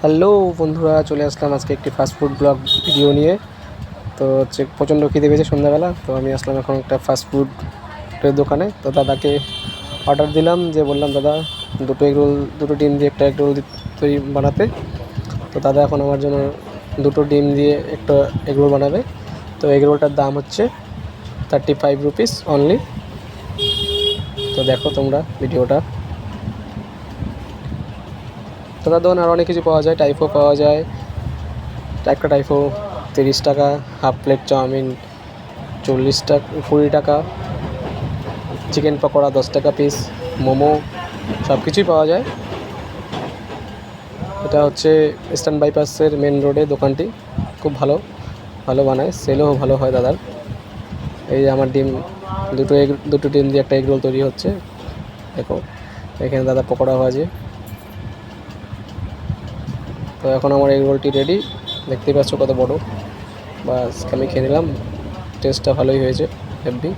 Hello বন্ধুরা, চলে আসলাম আজকে একটি ফাস্টফুড ব্লগ ভিডিও নিয়ে। তো হচ্ছে প্রচণ্ড খিদে পেয়েছে সন্ধ্যাবেলা, তো আমি আসলাম এখন একটা ফাস্টফুডের দোকানে। তো দাদাকে অর্ডার দিলাম, যে বললাম দাদা দুটো এগরোল, দুটো ডিম দিয়ে একটা এগরোল তৈরি বানাতে। তো দাদা এখন আমার জন্য দুটো ডিম দিয়ে একটা এগরোল বানাবে। তো এগরোলটার দাম হচ্ছে 35 রুপিস অনলি। তো দেখো তোমরা ভিডিওটা। দাদার দোকানে আরও অনেক কিছু পাওয়া যায়, টাইপও পাওয়া যায়। একটা টাইপো 30 টাকা, হাফ প্লেট চাউমিন 40 টাকা 20 টাকা, চিকেন পকোড়া 10 টাকা পিস, মোমো সব কিছুই পাওয়া যায়। এটা হচ্ছে ইস্টার্ন বাইপাসের মেন রোডে দোকানটি। খুব ভালো ভালো বানায়, সেলও ভালো হয় দাদার। এই যে আমার ডিম, দুটো ডিম দিয়ে একটা এগরোল তৈরি হচ্ছে। দেখো এখানে দাদা পকোড়া ভাজে। তো এখন আমার এগরোলটি রেডি, দেখতেই পাচ্ছ কত বড়। বাস আমি খেয়ে নিলাম, টেস্টটা ভালোই হয়েছে, হেভি।